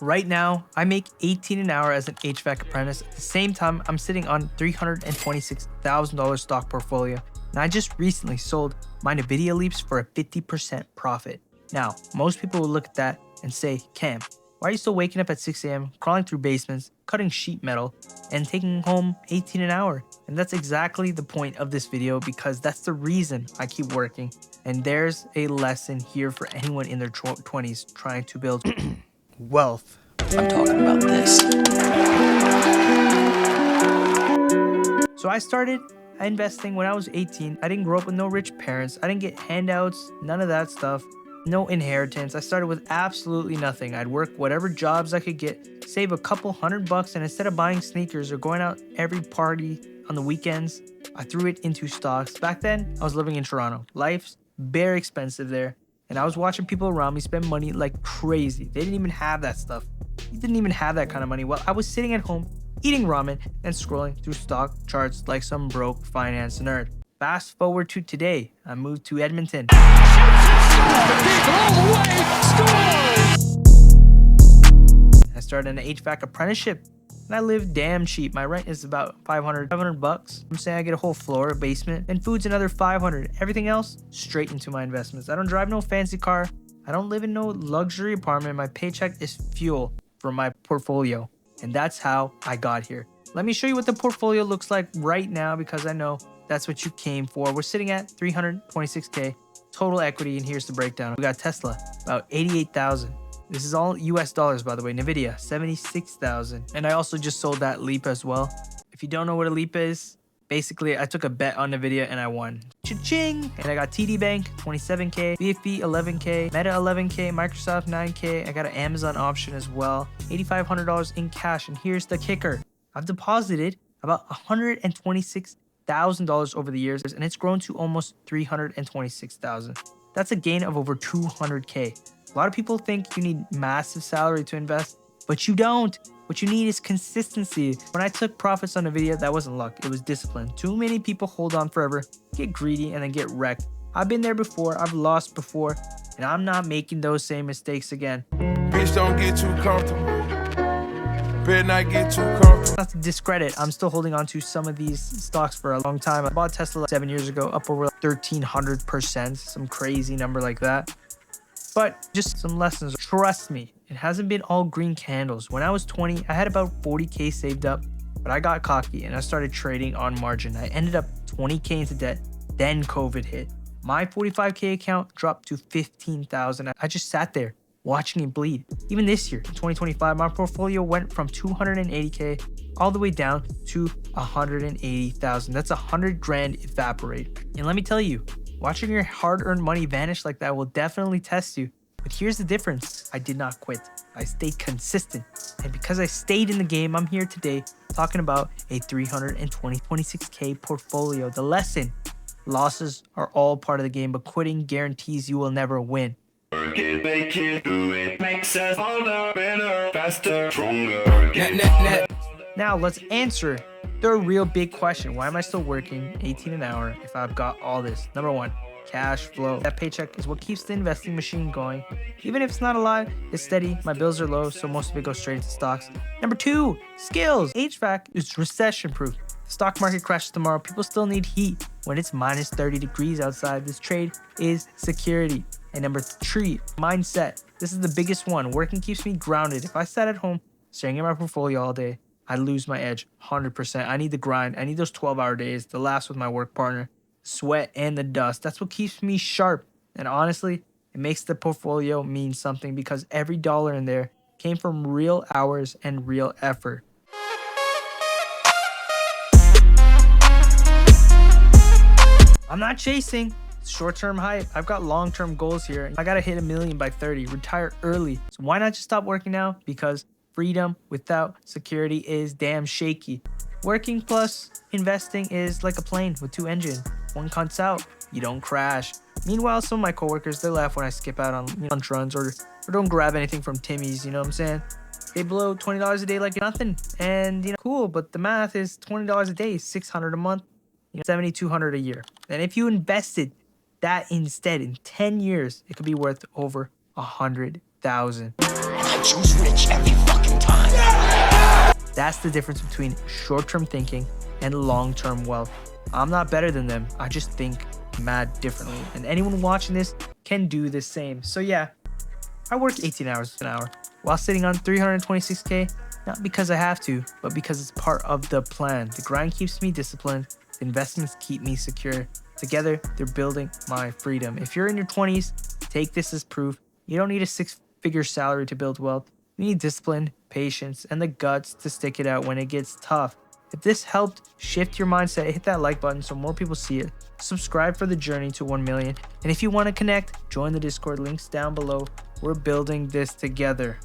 Right now, I make $18 an hour as an HVAC apprentice. At the same time, I'm sitting on $326,000 stock portfolio. And I just recently sold my Nvidia LEAPS for a 50% profit. Now, most people will look at that and say, Cam, why are you still waking up at 6 a.m., crawling through basements, cutting sheet metal, and taking home $18 an hour? And that's exactly the point of this video, because that's the reason I keep working. And there's a lesson here for anyone in their 20s trying to build wealth. I'm talking about this. So I started investing when I was 18. I didn't grow up with no rich parents. I didn't get handouts, none of that stuff. No inheritance. I started with absolutely nothing. I'd work whatever jobs I could get, save a couple $100, and instead of buying sneakers or going out every party on the weekends, I threw it into stocks. Back then, I was living in Toronto. Life's very expensive there, and I was watching people around me spend money like crazy. They didn't even have that stuff. You didn't even have that kind of money. Well, I was sitting at home, eating ramen, and scrolling through stock charts like some broke finance nerd. Fast forward to today, I moved to Edmonton. I started an HVAC apprenticeship, and I live damn cheap. My rent is about $500 I'm saying I get a whole floor, a basement, and food's another $500. Everything else straight into my investments. I don't drive no fancy car. I don't live in no luxury apartment. My paycheck is fuel for my portfolio, and that's how I got here. Let me show you what the portfolio looks like right now, because I know that's what you came for. We're sitting at 326K total equity, and here's the breakdown. We got Tesla, about 88,000. This is all US dollars, by the way. Nvidia, 76,000. And I also just sold that LEAP as well. If you don't know what a LEAP is, basically I took a bet on Nvidia and I won. Cha-ching! And I got TD Bank, 27K, BFB, 11K, Meta, 11K, Microsoft, 9K. I got an Amazon option as well, $8,500 in cash. And here's the kicker. I've deposited about $126,000 over the years, and it's grown to almost $326,000. That's a gain of over 200K. A lot of people think you need massive salary to invest, but you don't. What you need is consistency. When I took profits on Nvidia, that wasn't luck, it was discipline. Too many people hold on forever, get greedy, and then get wrecked. I've been there before, I've lost before, and I'm not making those same mistakes again. Bitch, don't get too comfortable. Better not get too comfortable. Not to discredit, I'm still holding on to some of these stocks for a long time. I bought Tesla 7 years ago, up over 1,300%, some crazy number like that. But just some lessons. Trust me, it hasn't been all green candles. When I was 20, I had about 40K saved up, but I got cocky and I started trading on margin. I ended up 20K into debt, then COVID hit. My 45K account dropped to 15,000. I just sat there watching it bleed. Even this year, in 2025, my portfolio went from 280K all the way down to 180,000. That's 100 grand evaporate. And let me tell you, watching your hard-earned money vanish like that will definitely test you. But here's the difference. I did not quit. I stayed consistent. And because I stayed in the game, I'm here today talking about a 326K portfolio. The lesson: losses are all part of the game, but quitting guarantees you will never win. Work it, make it, do it, makes us harder, better, faster, stronger. Now let's answer the real big question. Why am I still working 18 an hour if I've got all this? Number one, cash flow. That paycheck is what keeps the investing machine going. Even if it's not a lot, it's steady. My bills are low, so most of it goes straight into stocks. Number two, skills. HVAC is recession proof. The stock market crashes tomorrow, people still need heat. When it's minus 30 degrees outside, this trade is security. And number three, mindset. This is the biggest one. Working keeps me grounded. If I sat at home staring at my portfolio all day, I'd lose my edge 100%. I need the grind. I need those 12-hour days, the laughs with my work partner, sweat, and the dust. That's what keeps me sharp. And honestly, it makes the portfolio mean something, because every dollar in there came from real hours and real effort. I'm not chasing short-term hype. I've got long-term goals here. I gotta hit 1 million by 30, retire early. So why not just stop working now? Because freedom without security is damn shaky. Working plus investing is like a plane with 2 engines. One cuts out, you don't crash. Meanwhile, some of my coworkers, they laugh when I skip out on lunch runs or don't grab anything from Timmy's, you know what I'm saying? They blow $20 a day like nothing. And cool, but the math is $20 a day, $600 a month, $7,200 a year. And if you invested that instead in 10 years, it could be worth over $100,000. I choose rich every That's the difference between short-term thinking and long-term wealth. I'm not better than them. I just think mad differently. And anyone watching this can do the same. So yeah, I work 18 hours an hour while sitting on 326K, not because I have to, but because it's part of the plan. The grind keeps me disciplined. The investments keep me secure. Together, they're building my freedom. If you're in your 20s, take this as proof. You don't need a six-figure salary to build wealth. You need discipline, patience, and the guts to stick it out when it gets tough. If this helped shift your mindset, hit that like button so more people see it. Subscribe for the journey to 1 million. And if you want to connect, join the Discord. Links down below. We're building this together.